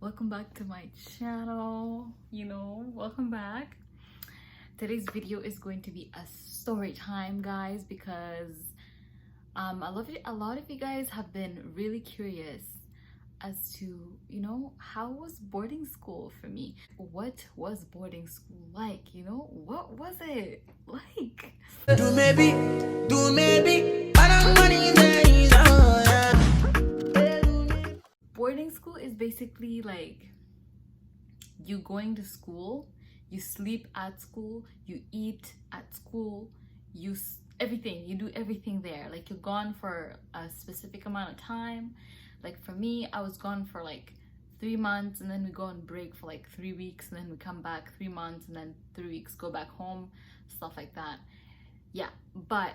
Welcome back to my channel. Welcome back. Today's video is going to be a story time, guys, because a lot of you guys have been really curious as to how was boarding school for me. What was boarding school like? What was it like? Boarding school is basically like you going to school, you sleep at school, you eat at school, everything, you do everything there. Like you're gone for a specific amount of time. Like for me, I was gone for like 3 months, and then we go on break for like 3 weeks, and then we come back 3 months, and then 3 weeks, go back home, stuff like that. Yeah, but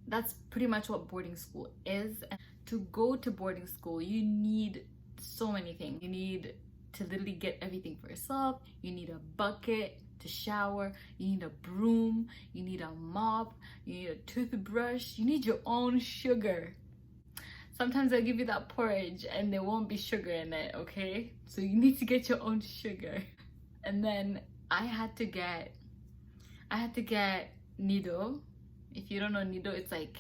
that's pretty much what boarding school is. And to go to boarding school, you need so many things. You need to literally get everything for yourself. You need a bucket to shower, you need a broom, you need a mop, you need a toothbrush, you need your own sugar. Sometimes they'll give you that porridge and there won't be sugar in it, okay? So you need to get your own sugar. And then I had to get nido. If you don't know nido, it's like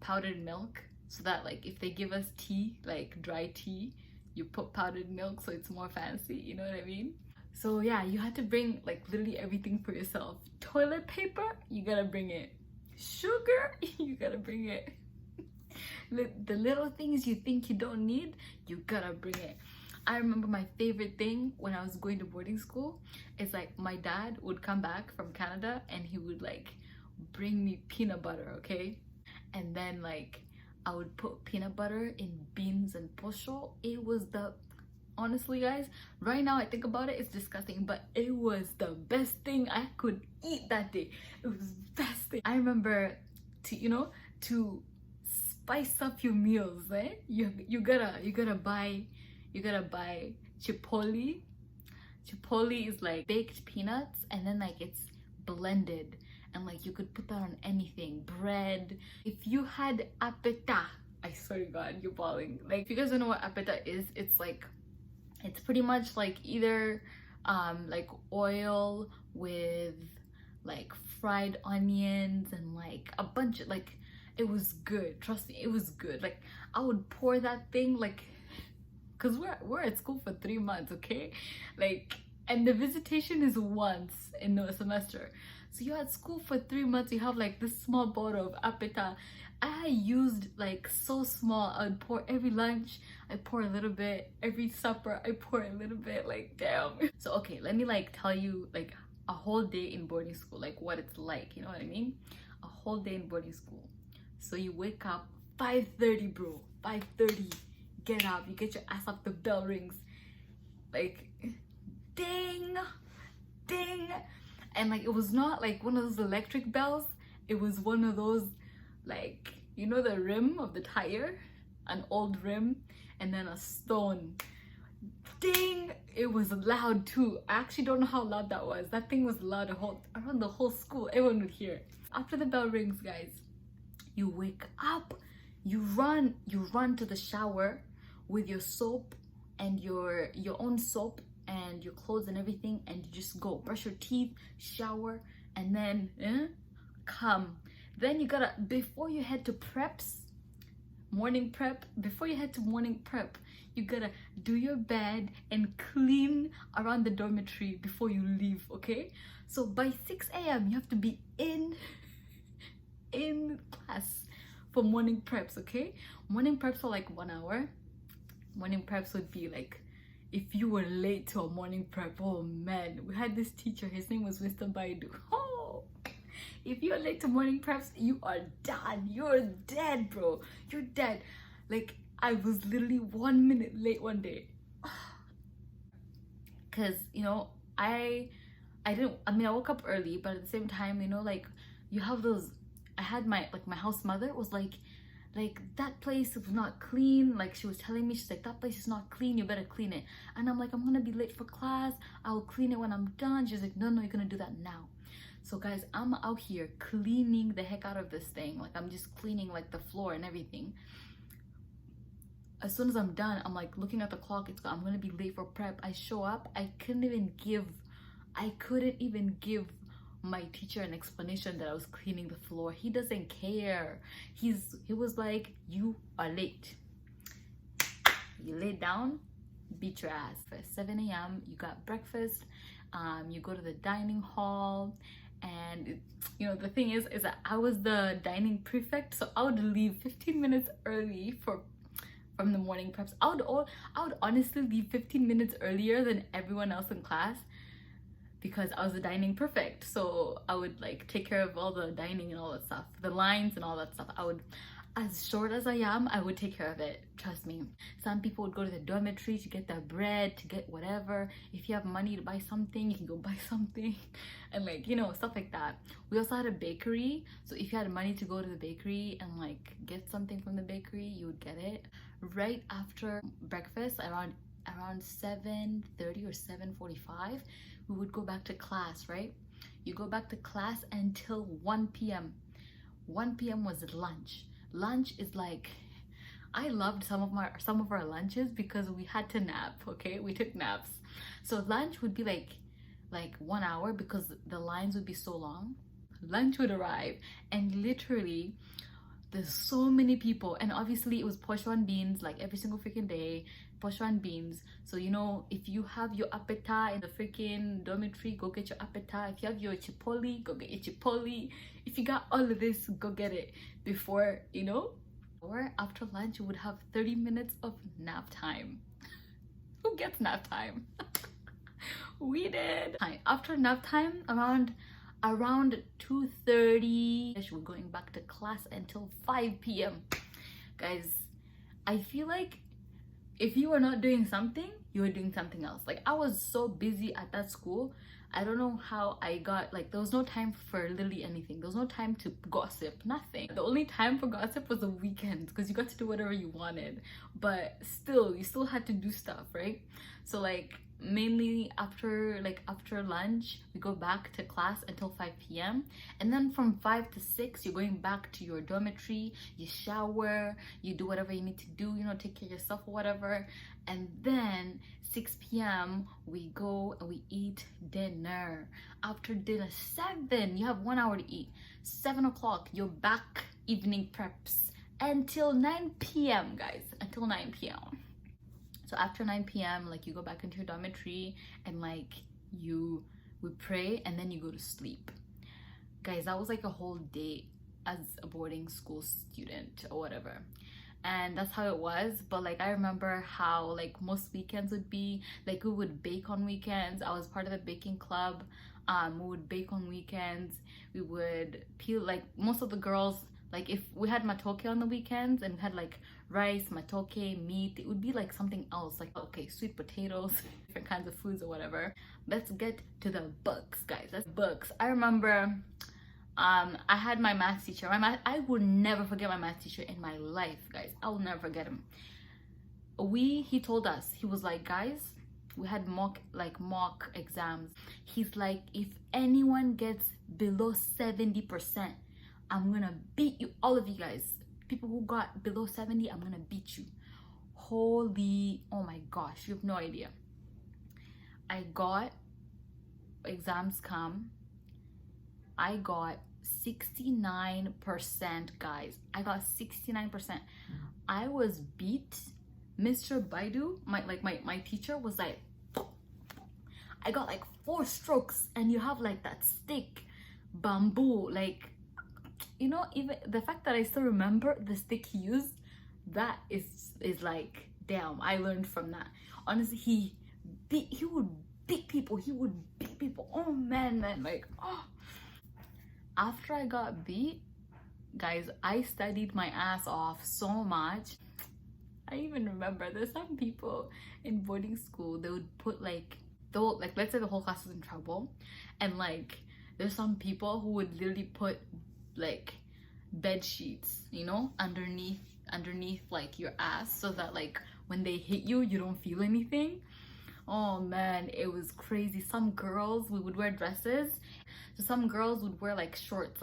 powdered milk, so that like if they give us tea, like dry tea, you put powdered milk so it's more fancy, you know what I mean? So yeah, you had to bring like literally everything for yourself. Toilet paper, you gotta bring it. Sugar, you gotta bring it. The little things you think you don't need, you gotta bring it. I remember my favorite thing when I was going to boarding school is like my dad would come back from Canada and he would like bring me peanut butter, okay? And then like I would put peanut butter in beans and posho. It was honestly guys, right now I think about it, it's disgusting, but it was the best thing I could eat that day. It was the best thing. I remember to spice up your meals, you gotta buy chipotle. Chipotle is like baked peanuts, and then like it's blended, and like you could put that on anything, bread. If you had apeta, I swear to God, you're balling. Like if you guys don't know what apeta is, it's pretty much like either like oil with like fried onions and like a bunch of like, it was good, trust me, it was good. Like I would pour that thing, like, because we're at school for 3 months, okay? Like, and the visitation is once in a semester. So you're at school for 3 months, you have like this small bottle of apeta. I used like so small. I would pour every lunch, I pour a little bit, every supper I pour a little bit, like damn. So okay, let me like tell you like a whole day in boarding school, like what it's like, you know what I mean? A whole day in boarding school. So you wake up 5:30, bro, 5:30, get up, you get your ass up, the bell rings, like ding, ding. And like it was not like one of those electric bells, it was one of those, like, you know, the rim of the tire, an old rim, and then a stone. Ding! It was loud too. I actually don't know how loud that was. That thing was loud around the whole school. Everyone would hear. After the bell rings, guys, you wake up, you run to the shower with your soap and your own soap and your clothes and everything, and you just go brush your teeth, shower, and then come. Then you gotta, before you head to morning prep, you gotta do your bed and clean around the dormitory before you leave, okay? So by 6 a.m. you have to be in class for morning preps, okay? Morning preps are like 1 hour. Morning preps would be like, if you were late to a morning prep, oh man, we had this teacher, his name was Mr. Baidu. Oh, if you're late to morning preps, you are done. You're dead, bro. You're dead. Like, I was literally 1 minute late one day. Because, I woke up early, but at the same time, like, you have those, I had my house mother was like, that place is not clean. Like, she was telling me, she's like, that place is not clean, you better clean it. And I'm like, I'm gonna be late for class, I'll clean it when I'm done. She's like, no, you're gonna do that now. So guys, I'm out here cleaning the heck out of this thing. Like, I'm just cleaning like the floor and everything. as soon as I'm done, I'm like looking at the clock, I'm gonna be late for prep. I show up, I couldn't even give my teacher an explanation that I was cleaning the floor. He doesn't care. He was like, you are late. You lay down, beat your ass. At 7 a.m. you got breakfast, you go to the dining hall, and the thing is that I was the dining prefect, so I would leave 15 minutes early from the morning preps. I would honestly leave 15 minutes earlier than everyone else in class, because I was the dining prefect. So I would like take care of all the dining and all that stuff, the lines and all that stuff. As short as I am, I would take care of it, trust me. Some people would go to the dormitory to get their bread, to get whatever. If you have money to buy something, you can go buy something, and like, stuff like that. We also had a bakery, so if you had money to go to the bakery and like get something from the bakery, you would get it. Right after breakfast, around 7:30 or 7:45, we would go back to class, right? You go back to class until 1 p.m. 1 p.m. was lunch. Lunch is like, I loved some of our lunches because we had to nap, okay? We took naps. So lunch would be like 1 hour because the lines would be so long. Lunch would arrive, and literally there's so many people, and obviously it was pochwan beans like every single freaking day. Pochwan beans. So if you have your appetite in the freaking dormitory, go get your appetite. If you have your chipotle, go get your chipotle. If you got all of this, go get it before, or after lunch you would have 30 minutes of nap time. Who gets nap time? We did. After nap time, around 2:30, we're going back to class until 5 p.m. Guys, I feel like if you were not doing something, you were doing something else. Like, I was so busy at that school. I don't know how I got, there was no time for literally anything. There was no time to gossip, nothing. The only time for gossip was the weekends, because you got to do whatever you wanted. But still, you still had to do stuff, right? So mainly after lunch, we go back to class until 5 p.m. and then from 5 to 6 you're going back to your dormitory. You shower, you do whatever you need to do, take care of yourself or whatever, and then 6 p.m. we go and we eat dinner. After dinner, 7, you have 1 hour to eat. 7 o'clock you're back, evening preps until 9 p.m. guys, until 9 p.m. So after 9 p.m. you go back into your dormitory and we pray, and then you go to sleep. Guys, that was a whole day as a boarding school student or whatever. And that's how it was. But I remember how most weekends would be, we would bake on weekends. I was part of the baking club. We would bake on weekends. We would peel, most of the girls, if we had matoke on the weekends and we had rice, matoke, meat, it would be something else, okay, sweet potatoes, different kinds of foods or whatever. Let's get to the books, guys. Books. I remember I had my math teacher. I will never forget my math teacher in my life, guys. I will never forget him. He told us, he was like, guys, we had mock exams. He's like, if anyone gets below 70%, I'm gonna beat you, all of you guys. People who got below 70, I'm gonna beat you. Holy, oh my gosh, you have no idea. Exams come, I got 69%, guys. I got 69%. I was beat. Mr. Baidu, my teacher was like, I got 4 strokes, and you have that stick, bamboo, even the fact that I still remember the stick he used, that is damn, I learned from that. Honestly, he would beat people. Oh man, oh. After I got beat, guys, I studied my ass off so much. I even remember there's some people in boarding school, they would put let's say the whole class is in trouble, and there's some people who would literally put bed sheets, underneath your ass, so that when they hit you, you don't feel anything. Oh man, it was crazy. Some girls, we would wear dresses, so some girls would wear shorts,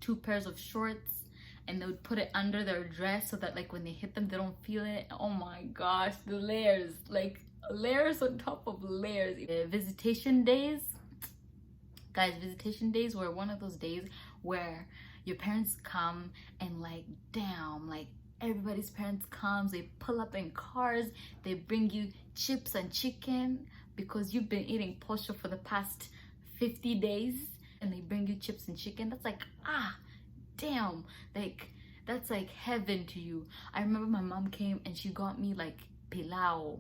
2 pairs of shorts, and they would put it under their dress so that like when they hit them they don't feel it. Oh my gosh, the layers, like layers on top of layers. Visitation days, guys, visitation days were one of those days where your parents come and like, damn, like everybody's parents comes, they pull up in cars, they bring you chips and chicken because you've been eating posho for the past 50 days, and they bring you chips and chicken. That's like, damn, like that's like heaven to you. I remember my mom came and she got me like pilau,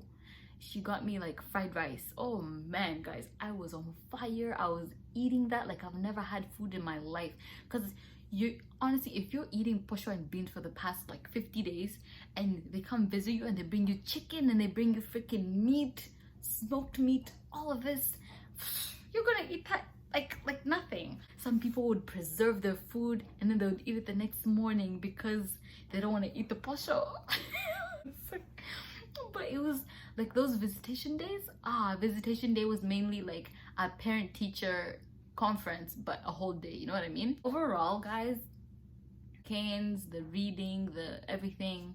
she got me like fried rice. Oh man, guys, I was on fire. I was eating that like I've never had food in my life. Because you honestly, if you're eating posho and beans for the past like 50 days and they come visit you and they bring you chicken and they bring you freaking meat, smoked meat, all of this, you're gonna eat that like nothing. Some people would preserve their food and then they would eat it the next morning because they don't want to eat the posho. But it was like those visitation days. Visitation day was mainly like a parent teacher conference, but a whole day, you know what I mean? Overall, guys, canes, the reading, the everything,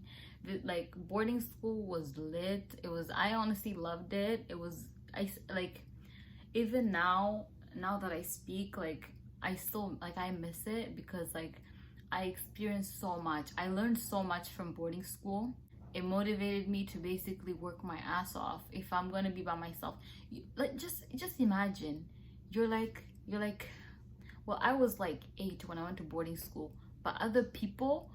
like boarding school was lit. It was, I honestly loved it. It was, I like, even now that I speak, like I still like, I miss it because like I experienced so much. I learned so much from boarding school. It motivated me to basically work my ass off. If I'm gonna be by myself, like just imagine you're like, well, I was like 8 when I went to boarding school, but other people,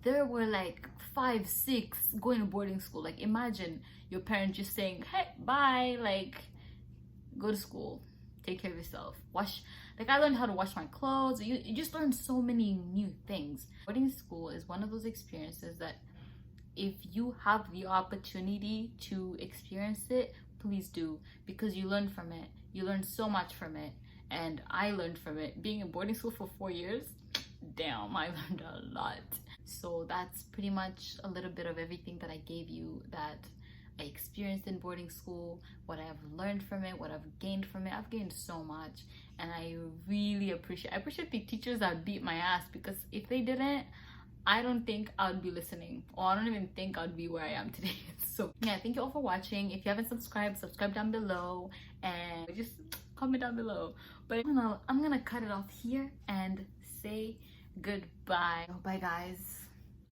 there were like 5, 6 going to boarding school. Like imagine your parents just saying, hey, bye, like go to school, take care of yourself, wash. Like I learned how to wash my clothes. You just learn so many new things. Boarding school is one of those experiences that if you have the opportunity to experience it, please do, because you learn from it. You learn so much from it, and I learned from it. Being in boarding school for 4 years, damn, I learned a lot. So that's pretty much a little bit of everything that I gave you that I experienced in boarding school, what I've learned from it, what I've gained from it. I've gained so much, and I really appreciate the teachers that beat my ass, because if they didn't, I don't think I would be listening, or I don't even think I'd be where I am today. So yeah, thank you all for watching. If you haven't subscribed, subscribe down below and just comment down below. But I'm gonna cut it off here and say goodbye. Bye guys.